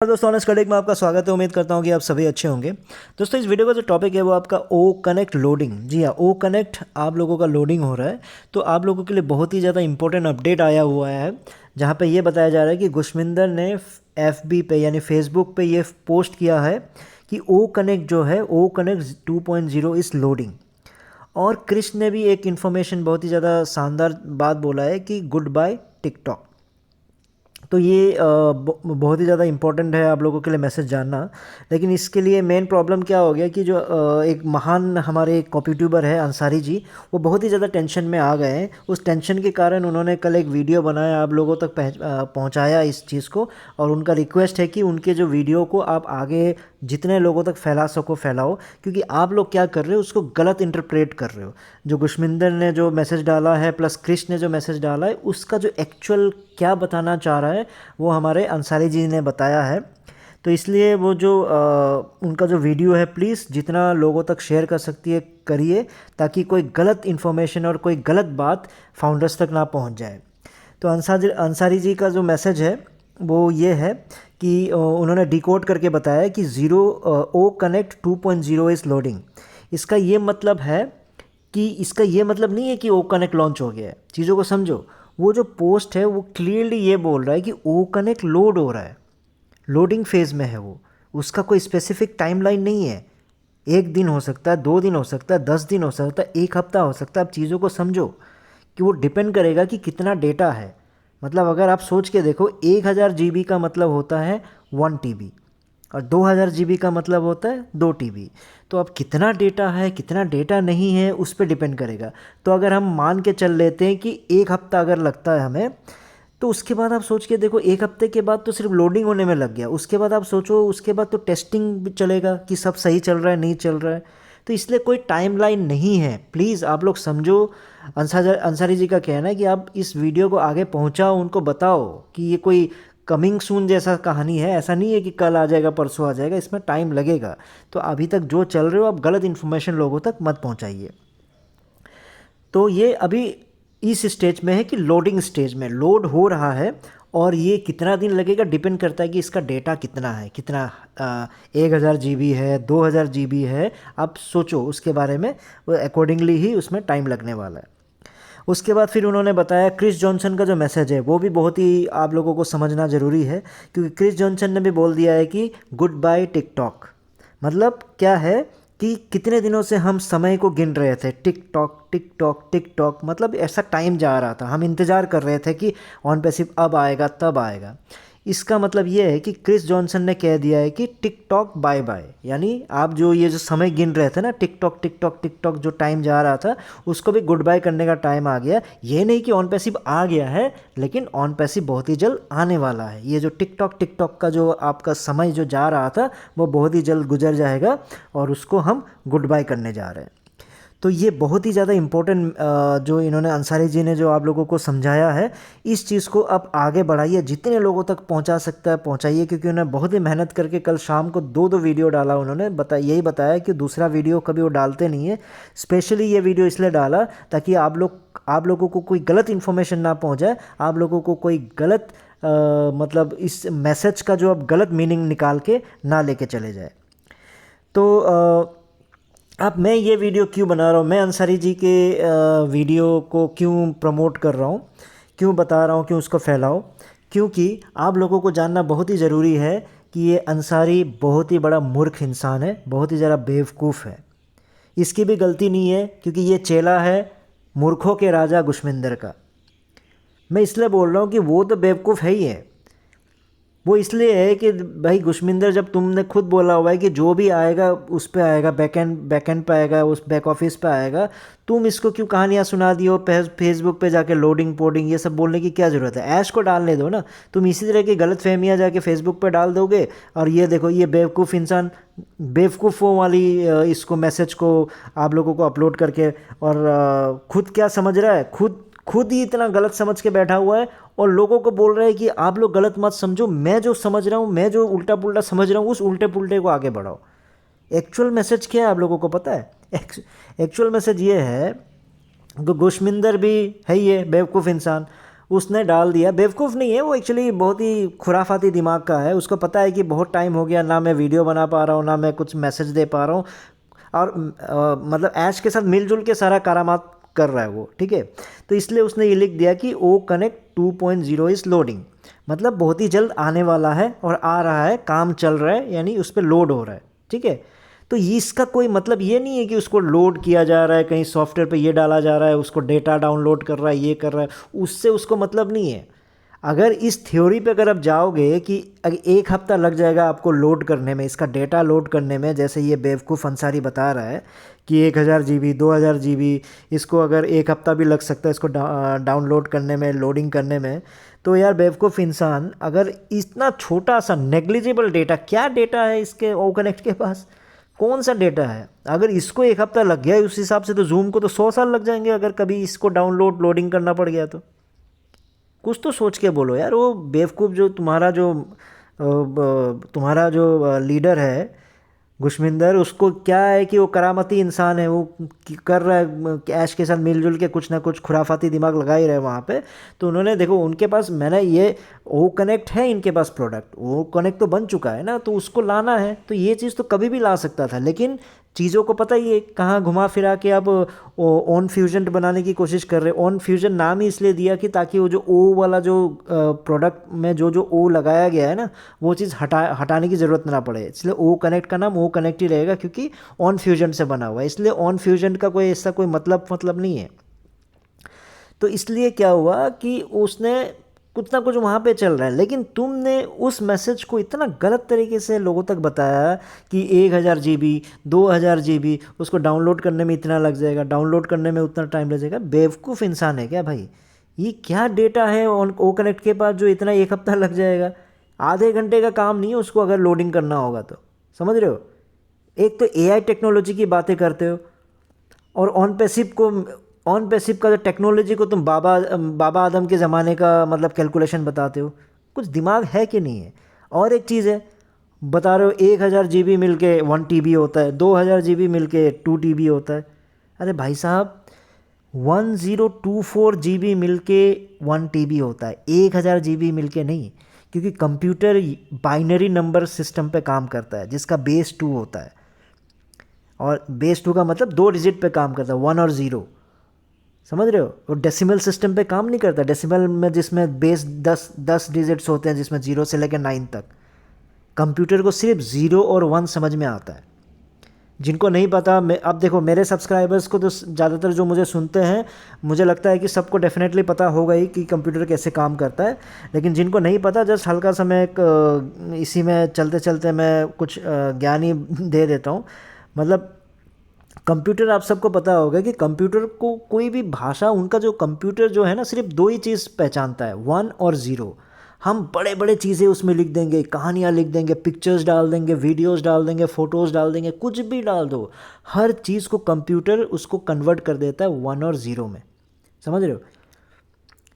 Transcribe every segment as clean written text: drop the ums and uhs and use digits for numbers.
दोस्तों honest connect में आपका स्वागत है। उम्मीद करता हूँ कि आप सभी अच्छे होंगे। दोस्तों इस वीडियो का जो टॉपिक है वो आपका ओ कनेक्ट लोडिंग। जी हाँ, ओ कनेक्ट आप लोगों का लोडिंग हो रहा है। तो आप लोगों के लिए बहुत ही ज़्यादा इंपॉर्टेंट अपडेट आया हुआ है, जहाँ पे ये बताया जा रहा है कि गुशमिंदर ने FB पे यानी फेसबुक पे ये पोस्ट किया है कि ओ कनेक्ट जो है, ओ कनेक्ट 2.0 इस लोडिंग। और क्रिश ने भी एक इन्फॉर्मेशन बहुत ही ज़्यादा शानदार बात बोला है कि गुड बाय टिकटॉक। तो ये बहुत ही ज़्यादा इम्पोर्टेंट है आप लोगों के लिए मैसेज जानना। लेकिन इसके लिए मेन प्रॉब्लम क्या हो गया कि जो एक महान हमारे कॉपी ट्यूबर है अंसारी जी, वो बहुत ही ज़्यादा टेंशन में आ गए हैं। उस टेंशन के कारण उन्होंने कल एक वीडियो बनाया, आप लोगों तक पहुंचाया इस चीज़ को। और उनका रिक्वेस्ट है कि उनके जो वीडियो को आप आगे जितने लोगों तक फैला सको फैलाओ, क्योंकि आप लोग क्या कर रहे हो उसको गलत इंटरप्रेट कर रहे हो। जो गुशमिंदर ने जो मैसेज डाला है प्लस क्रिश ने जो मैसेज डाला है, उसका जो एक्चुअल क्या बताना चाह रहा है वो हमारे अंसारी जी ने बताया है। तो इसलिए वो जो उनका जो वीडियो है प्लीज़ जितना लोगों तक शेयर कर सकती है करिए, ताकि कोई गलत इन्फॉर्मेशन और कोई गलत बात फाउंडर्स तक ना पहुंच जाए। तो अंसारी जी का जो मैसेज है वो ये है कि उन्होंने डिकोड करके बताया कि ओ कनेक्ट 2.0 इज़ लोडिंग। इसका ये मतलब है कि इसका ये मतलब नहीं है कि ओ कनेक्ट लॉन्च हो गया है। चीज़ों को समझो। वो जो पोस्ट है वो क्लियरली ये बोल रहा है कि ओ कनेक्ट लोड हो रहा है, लोडिंग फेज़ में है वो। उसका कोई स्पेसिफिक टाइमलाइन नहीं है। एक दिन हो सकता है, 2 दिन हो सकता है, 10 दिन हो सकता है, एक हफ्ता हो सकता है। आप चीज़ों को समझो कि वो डिपेंड करेगा कि कितना डेटा है। मतलब अगर आप सोच के देखो, 1000 GB का मतलब होता है 1 TB, और 2000 GB का मतलब होता है 2 TB। तो अब कितना डेटा है कितना डेटा नहीं है उस पर डिपेंड करेगा। तो अगर हम मान के चल लेते हैं कि एक हफ्ता अगर लगता है हमें, तो उसके बाद आप सोच के देखो, एक हफ्ते के बाद तो सिर्फ लोडिंग होने में लग गया। उसके बाद आप सोचो, उसके बाद तो टेस्टिंग भी चलेगा कि सब सही चल रहा है नहीं चल रहा है। तो इसलिए कोई टाइमलाइन नहीं है। प्लीज़ आप लोग समझो। अंसारी जी का कहना है कि आप इस वीडियो को आगे पहुंचाओ, उनको बताओ कि ये कोई कमिंग सून जैसा कहानी है। ऐसा नहीं है कि कल आ जाएगा परसों आ जाएगा, इसमें टाइम लगेगा। तो अभी तक जो चल रहे हो आप गलत इन्फॉर्मेशन लोगों तक मत पहुंचाइए। तो ये अभी इस स्टेज में है कि लोडिंग स्टेज में लोड हो रहा है। और ये कितना दिन लगेगा डिपेंड करता है कि इसका डेटा कितना है, कितना 1000 GB है, 2000 GB है। आप सोचो उसके बारे में, वो अकॉर्डिंगली ही उसमें टाइम लगने वाला है। उसके बाद फिर उन्होंने बताया क्रिस जॉनसन का जो मैसेज है वो भी बहुत ही आप लोगों को समझना ज़रूरी है, क्योंकि क्रिस जॉनसन ने भी बोल दिया है कि गुड बाय टिकटॉक। मतलब क्या है कि कितने दिनों से हम समय को गिन रहे थे, tick tock tick tock tick tock. मतलब ऐसा टाइम जा रहा था, हम इंतज़ार कर रहे थे कि ऑन पैसिव अब आएगा तब आएगा। इसका मतलब ये है कि क्रिस जॉनसन ने कह दिया है कि टिकटॉक बाय बाय। यानी आप जो ये जो समय गिन रहे थे ना, टिकटॉक टिकटॉक टिकटॉक जो टाइम जा रहा था, उसको भी गुड बाय करने का टाइम आ गया। ये नहीं कि ऑन पैसिव आ गया है, लेकिन ऑन पैसिव बहुत ही जल्द आने वाला है। ये जो टिकटॉक टिकटॉक का जो आपका समय जो जा रहा था वो बहुत ही जल्द गुजर जाएगा, और उसको हम गुड बाय करने जा रहे हैं। तो ये बहुत ही ज़्यादा इम्पोर्टेंट जो इन्होंने अंसारी जी ने जो आप लोगों को समझाया है, इस चीज़ को आप आगे बढ़ाइए, जितने लोगों तक पहुंचा सकता है पहुंचाइए। क्योंकि उन्होंने बहुत ही मेहनत करके कल शाम को 2 वीडियो डाला। उन्होंने यही बताया कि दूसरा वीडियो कभी वो डालते नहीं है। स्पेशली ये वीडियो इसलिए डाला ताकि आप लोगों को कोई गलत इन्फॉर्मेशन ना पहुँचाए, आप लोगों को कोई गलत मतलब इस मैसेज का जो आप गलत मीनिंग निकाल के ना लेके चले जाए। तो अब मैं ये वीडियो क्यों बना रहा हूँ, मैं अंसारी जी के वीडियो को क्यों प्रमोट कर रहा हूँ, क्यों बता रहा हूँ, क्यों उसको फैलाओ। क्योंकि आप लोगों को जानना बहुत ही ज़रूरी है कि ये अंसारी बहुत ही बड़ा मूर्ख इंसान है, बहुत ही ज़्यादा बेवकूफ़ है। इसकी भी गलती नहीं है, क्योंकि ये चेला है मूर्खों के राजा गुशमिंदर का। मैं इसलिए बोल रहा हूँ कि वो तो बेवकूफ़ है ही है। वो इसलिए है कि भाई गुशमिंदर, जब तुमने खुद बोला हुआ है कि जो भी आएगा उस पे आएगा, बैकएंड पे आएगा, उस बैक ऑफिस पे आएगा, तुम इसको क्यों कहानियाँ सुना दी हो फेसबुक पे जाके लोडिंग पोडिंग ये सब बोलने की क्या ज़रूरत है। ऐश को डालने दो ना। तुम इसी तरह की गलत फहमियाँ जाके फेसबुक पे डाल दोगे, और ये देखो ये बेवकूफ़ इंसान बेवकूफ़ों वाली इसको मैसेज को आप लोगों को अपलोड करके, और खुद क्या समझ रहा है, खुद ही इतना गलत समझ के बैठा हुआ है, और लोगों को बोल रहा है कि आप लोग गलत मत समझो, मैं जो समझ रहा हूँ, मैं जो उल्टा पुल्टा समझ रहा हूँ, उस उल्टे पुल्टे को आगे बढ़ाओ। एक्चुअल मैसेज क्या है आप लोगों को पता है? एक्चुअल मैसेज ये है, गुशमिंदर भी है ही है बेवकूफ़ इंसान। उसने डाल दिया। बेवकूफ़ नहीं है वो, एक्चुअली बहुत ही खुराफाती दिमाग का है। उसको पता है कि बहुत टाइम हो गया, ना मैं वीडियो बना पा रहा हूँ, ना मैं कुछ मैसेज दे पा रहा हूँ, और मतलब ऐश के साथ मिलजुल के सारा करामात कर रहा है वो, ठीक है। तो इसलिए उसने ये लिख दिया कि ओ कनेक्ट 2.0 इज़ लोडिंग, मतलब बहुत ही जल्द आने वाला है और आ रहा है, काम चल रहा है, यानी उस पर लोड हो रहा है, ठीक है। तो इसका कोई मतलब ये नहीं है कि उसको लोड किया जा रहा है, कहीं सॉफ्टवेयर पे ये डाला जा रहा है, उसको डेटा डाउनलोड कर रहा है, ये कर रहा है, उससे उसको मतलब नहीं है। अगर इस थ्योरी पे अगर आप जाओगे कि अगर 1 हफ्ता लग जाएगा आपको लोड करने में, इसका डेटा लोड करने में, जैसे ये बेवकूफ़ अंसारी बता रहा है कि 1000 GB 2000 GB, इसको अगर 1 हफ्ता भी लग सकता है इसको डाउनलोड करने में, लोडिंग करने में, तो यार बेवकूफ़ इंसान, अगर इतना छोटा सा नेग्लिजिबल डेटा, क्या डेटा है इसके ओ कनेक्ट के पास, कौन सा डेटा है, अगर इसको 1 हफ्ता लग गया उस हिसाब से, तो जूम को तो 100 साल लग जाएंगे अगर कभी इसको डाउनलोड लोडिंग करना पड़ गया तो। कुछ तो सोच के बोलो यार। वो बेवकूफ़ जो तुम्हारा जो लीडर है गुशमिंदर, उसको क्या है कि वो करामती इंसान है, वो कर रहा है ऐश के साथ मिलजुल के कुछ ना कुछ खुराफाती दिमाग लगा ही रहे वहाँ पे। तो उन्होंने देखो, उनके पास मैंने ये ओ कनेक्ट है, इनके पास प्रोडक्ट ओ कनेक्ट तो बन चुका है ना, तो उसको लाना है तो ये चीज़ तो कभी भी ला सकता था, लेकिन चीज़ों को पता ही है कहाँ घुमा फिरा के अब ऑन फ्यूजन बनाने की कोशिश कर रहे हैं। ऑन फ्यूजन नाम ही इसलिए दिया कि ताकि वो जो ओ वाला जो प्रोडक्ट में जो जो ओ लगाया गया है ना, वो चीज़ हटाने की ज़रूरत ना पड़े, इसलिए ओ कनेक्ट का नाम ओ कनेक्ट ही रहेगा, क्योंकि ऑन फ्यूजन से बना हुआ है, इसलिए ऑन फ्यूजन का कोई ऐसा कोई मतलब नहीं है। तो इसलिए क्या हुआ कि उसने कुछ ना कुछ वहाँ पे चल रहा है, लेकिन तुमने उस मैसेज को इतना गलत तरीके से लोगों तक बताया कि 1000 GB 2000 GB उसको डाउनलोड करने में इतना लग जाएगा, डाउनलोड करने में उतना टाइम लग जाएगा। बेवकूफ़ इंसान है क्या भाई? ये क्या डेटा है ऑन ओ कनेक्ट के पास जो इतना 1 हफ्ता लग जाएगा? आधे घंटे का काम नहीं है उसको अगर लोडिंग करना होगा तो, समझ रहे हो? एक तो एआई टेक्नोलॉजी की बातें करते हो, और ऑन पैसिव का जो टेक्नोलॉजी को तुम बाबा आदम के ज़माने का मतलब कैलकुलेशन बताते हो। कुछ दिमाग है कि नहीं है? और एक चीज़ है, बता रहे हो 1000 GB मिल के 1 TB होता है, 2000 GB मिल के 2 TB होता है। अरे भाई साहब, 1024 GB मिल के 1 TB होता है, 1000 GB मिल के नहीं, क्योंकि कंप्यूटर बाइनरी नंबर सिस्टम पे काम करता है जिसका बेस 2 होता है, और बेस 2 का मतलब 2 डिजिट पे काम करता है, 1 और 0, समझ रहे हो? वो डेसिमल सिस्टम पे काम नहीं करता। डेसिमल में जिसमें बेस 10 डिजिट्स होते हैं, जिसमें 0 से लेकर 9 तक, कंप्यूटर को सिर्फ 0 और 1 समझ में आता है। जिनको नहीं पता, मैं अब देखो मेरे सब्सक्राइबर्स को तो ज़्यादातर जो मुझे सुनते हैं, मुझे लगता है कि सबको डेफिनेटली पता होगा ही कि कंप्यूटर कैसे काम करता है, लेकिन जिनको नहीं पता, जस्ट हल्का सा मैं इसी में चलते चलते मैं कुछ ज्ञान ही दे देता हूँ। मतलब कंप्यूटर, आप सबको पता होगा कि कंप्यूटर को कोई भी भाषा, उनका जो कंप्यूटर जो है ना, सिर्फ 2 ही चीज़ पहचानता है, 1 और 0। हम बड़े बड़े चीज़ें उसमें लिख देंगे, कहानियाँ लिख देंगे, पिक्चर्स डाल देंगे, वीडियोस डाल देंगे, फ़ोटोज़ डाल देंगे, कुछ भी डाल दो, हर चीज़ को कंप्यूटर उसको कन्वर्ट कर देता है 1 और 0 में, समझ रहे हो?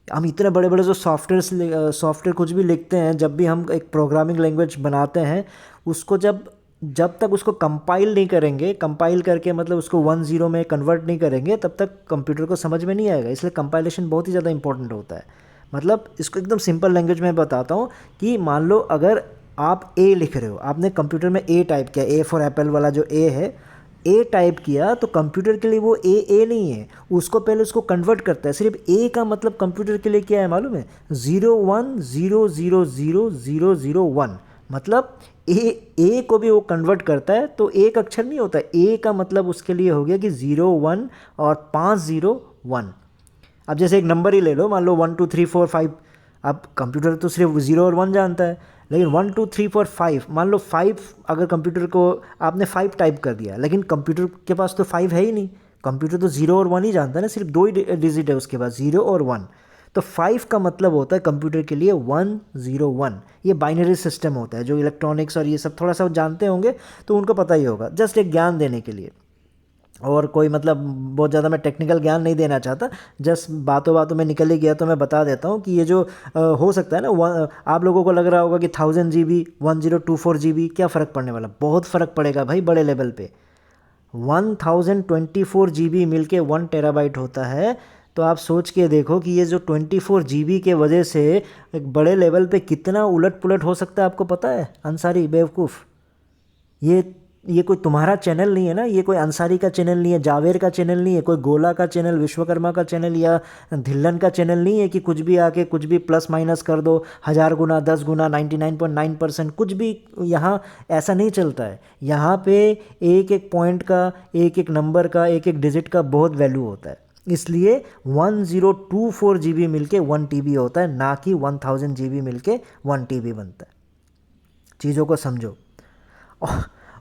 हम इतने बड़े बड़े जो सॉफ्टवेयर कुछ भी लिखते हैं, जब भी हम एक प्रोग्रामिंग लैंग्वेज बनाते हैं, उसको जब जब तक उसको कंपाइल नहीं करेंगे, कंपाइल करके मतलब उसको 1 0 में कन्वर्ट नहीं करेंगे, तब तक कंप्यूटर को समझ में नहीं आएगा। इसलिए कंपाइलेशन बहुत ही ज़्यादा इंपॉर्टेंट होता है। मतलब इसको एकदम सिंपल लैंग्वेज में बताता हूँ कि मान लो अगर आप ए लिख रहे हो, आपने कंप्यूटर में ए टाइप किया, ए फॉर एप्पल वाला जो ए है, ए टाइप किया, तो कंप्यूटर के लिए वो ए नहीं है, उसको पहले उसको कन्वर्ट करता है। सिर्फ ए का मतलब कंप्यूटर के लिए क्या है मालूम है? 0100000001, मतलब ए को भी वो कन्वर्ट करता है। तो एक अक्षर नहीं होता, ए का मतलब उसके लिए हो गया कि 01 और 501। अब जैसे एक नंबर ही ले लो, मान लो 1 2 3 4 5। अब कंप्यूटर तो सिर्फ 0 और 1 जानता है, लेकिन 1 2 3 4 5, मान लो 5, अगर कंप्यूटर को आपने 5 टाइप कर दिया, लेकिन कंप्यूटर के पास तो 5 है ही नहीं, कंप्यूटर तो 0 और 1 ही जानता है ना, सिर्फ 2 ही डिजिट है उसके पास, 0 और 1। तो 5 का मतलब होता है कंप्यूटर के लिए 101। ये बाइनरी सिस्टम होता है, जो इलेक्ट्रॉनिक्स और ये सब थोड़ा सा जानते होंगे तो उनको पता ही होगा, जस्ट एक ज्ञान देने के लिए। और कोई मतलब बहुत ज़्यादा मैं टेक्निकल ज्ञान नहीं देना चाहता, जस्ट बातों बातों में निकल ही गया तो मैं बता देता हूँ कि ये जो हो सकता है ना, आप लोगों को लग रहा होगा कि 1000 GB 1024 GB क्या फ़र्क पड़ने वाला? बहुत फ़र्क पड़ेगा भाई, बड़े लेवल पे। 1024 GB मिल के 1 TB होता है, तो आप सोच के देखो कि ये जो 24 GB के वजह से एक बड़े लेवल पे कितना उलट पुलट हो सकता है, आपको पता है अंसारी बेवकूफ़। ये ये कोई तुम्हारा चैनल नहीं है ना, ये कोई अंसारी का चैनल नहीं है, जावेर का चैनल नहीं है, कोई गोला का चैनल, विश्वकर्मा का चैनल या धिल्लन का चैनल नहीं है कि कुछ भी आके कुछ भी प्लस माइनस कर दो 1000 गुना 10 गुना 99.9%, कुछ भी यहाँ ऐसा नहीं चलता है। यहाँ पे एक एक पॉइंट का, एक एक नंबर का, एक एक डिजिट का बहुत वैल्यू होता है। इसलिए 1024 GB मिलके 1 TB होता है, ना कि 1000 GB मिलके 1 TB बनता है। चीज़ों को समझो।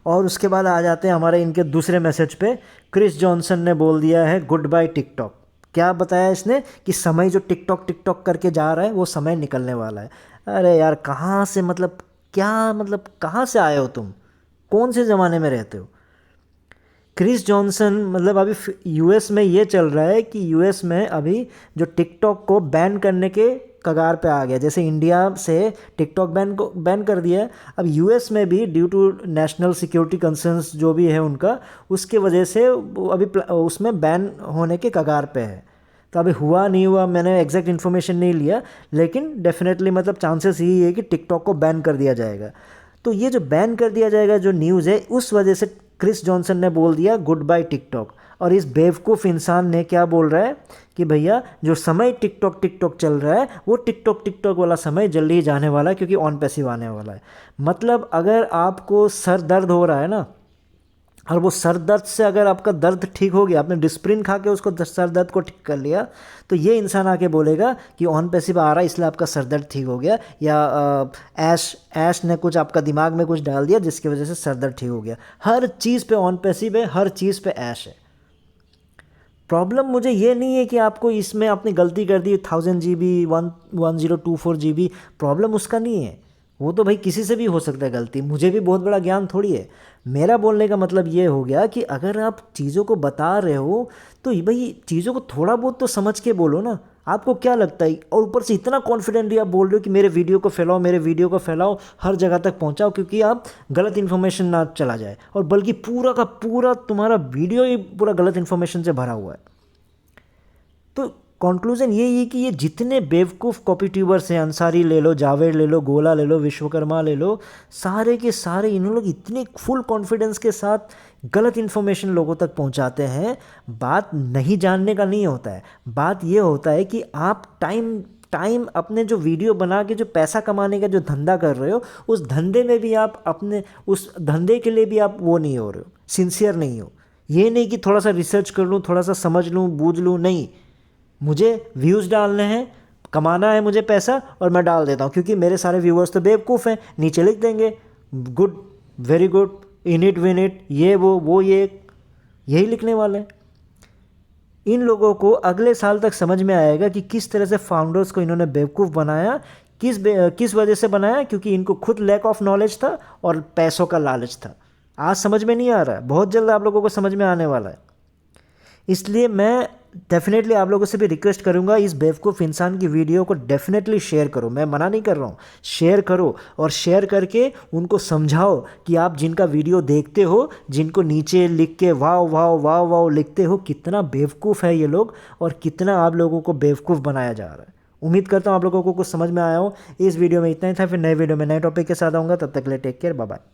और उसके बाद आ जाते हैं हमारे इनके दूसरे मैसेज पे। क्रिस जॉनसन ने बोल दिया है गुड बाय टिकटॉक। क्या बताया इसने कि समय जो टिकटॉक टिकटॉक करके जा रहा है वो समय निकलने वाला है। अरे यार कहाँ से, मतलब क्या, मतलब कहाँ से आए हो तुम, कौन से ज़माने में रहते हो। क्रिस जॉनसन, मतलब अभी यूएस में ये चल रहा है कि यूएस में अभी जो टिकटॉक को बैन करने के कगार पे आ गया। जैसे इंडिया से टिकटॉक बैन कर दिया है, अब यूएस में भी due to national security concerns जो भी है उनका, उसके वजह से वो अभी उसमें बैन होने के कगार पे है। तो अभी हुआ नहीं हुआ, मैंने एग्जैक्ट इन्फॉर्मेशन नहीं लिया, लेकिन डेफिनेटली मतलब चांसेस यही है कि टिकटॉक को बैन कर दिया जाएगा। तो ये जो बैन कर दिया जाएगा जो न्यूज़ है, उस वजह से क्रिस जॉनसन ने बोल दिया गुड बाय टिकटॉक। और इस बेवकूफ़ इंसान ने क्या बोल रहा है कि भैया जो समय टिकटॉक टिकटॉक चल रहा है वो टिकटॉक टिकटॉक वाला समय जल्दी ही जाने वाला है, क्योंकि ऑन पैसिव आने वाला है। मतलब अगर आपको सर दर्द हो रहा है ना, और वो सर दर्द से अगर आपका दर्द ठीक हो गया, आपने डिस्प्रिन खा के उसको सर दर्द को ठीक कर लिया, तो ये इंसान आके बोलेगा कि ऑन पैसिव आ रहा है इसलिए आपका सर दर्द ठीक हो गया, या ऐश ने कुछ आपका दिमाग में कुछ डाल दिया जिसकी वजह से सर दर्द ठीक हो गया। हर चीज़ पे ऑन पैसिव है, हर चीज़ पे ऐश है। प्रॉब्लम मुझे ये नहीं है कि आपको इसमें आपने गलती कर दी 1000 GB 1024 GB, प्रॉब्लम उसका नहीं है। वो तो भाई किसी से भी हो सकता है गलती, मुझे भी बहुत बड़ा ज्ञान थोड़ी है। मेरा बोलने का मतलब ये हो गया कि अगर आप चीज़ों को बता रहे हो तो भाई चीज़ों को थोड़ा बहुत तो समझ के बोलो ना। आपको क्या लगता है, और ऊपर से इतना कॉन्फिडेंटली आप बोल रहे हो कि मेरे वीडियो को फैलाओ, मेरे वीडियो को फैलाओ, हर जगह तक पहुंचाओ, क्योंकि आप गलत इन्फॉर्मेशन ना चला जाए, और बल्कि पूरा का पूरा तुम्हारा वीडियो ही पूरा गलत इन्फॉर्मेशन से भरा हुआ है। तो कंक्लूजन यही है कि ये जितने बेवकूफ़ कॉपी ट्यूबर्स हैं, अंसारी ले लो, जावेद ले लो, गोला ले लो, विश्वकर्मा ले लो, सारे के सारे इन लोग इतने फुल कॉन्फिडेंस के साथ गलत इन्फॉर्मेशन लोगों तक पहुंचाते हैं। बात नहीं जानने का नहीं होता है, बात ये होता है कि आप टाइम अपने जो वीडियो बना के जो पैसा कमाने का जो धंधा कर रहे हो, उस धंधे में भी आप अपने उस धंधे के लिए भी आप वो नहीं हो रहे हो, सिंसियर नहीं हो। ये नहीं कि थोड़ा सा रिसर्च कर लूँ, थोड़ा सा समझ लूँ, बूझ लूँ, नहीं, मुझे व्यूज़ डालने हैं, कमाना है मुझे पैसा, और मैं डाल देता हूँ, क्योंकि मेरे सारे व्यूअर्स तो बेवकूफ़ हैं। नीचे लिख देंगे good, very good, in it win it, ये वो ये, यही लिखने वाले हैं। इन लोगों को अगले साल तक समझ में आएगा कि किस तरह से फाउंडर्स को इन्होंने बेवकूफ़ बनाया, किस वजह से बनाया, क्योंकि इनको खुद लैक ऑफ नॉलेज था और पैसों का लालच था। आज समझ में नहीं आ रहा है, बहुत जल्द आप लोगों को समझ में आने वाला है। इसलिए मैं डेफिनेटली आप लोगों से भी रिक्वेस्ट करूंगा, इस बेवकूफ़ इंसान की वीडियो को डेफिनेटली शेयर करो। मैं मना नहीं कर रहा हूँ, शेयर करो, और शेयर करके उनको समझाओ कि आप जिनका वीडियो देखते हो, जिनको नीचे लिख के वाह वाह वाह वाह लिखते हो, कितना बेवकूफ़ है ये लोग, और कितना आप लोगों को बेवकूफ़ बनाया जा रहा है। उम्मीद करता हूँ आप लोगों को कुछ समझ में आया हो। इस वीडियो में इतना ही था, फिर नए वीडियो में नए टॉपिक के साथ आऊँगा। तब तक के लिए टेक केयर, बाय बाय।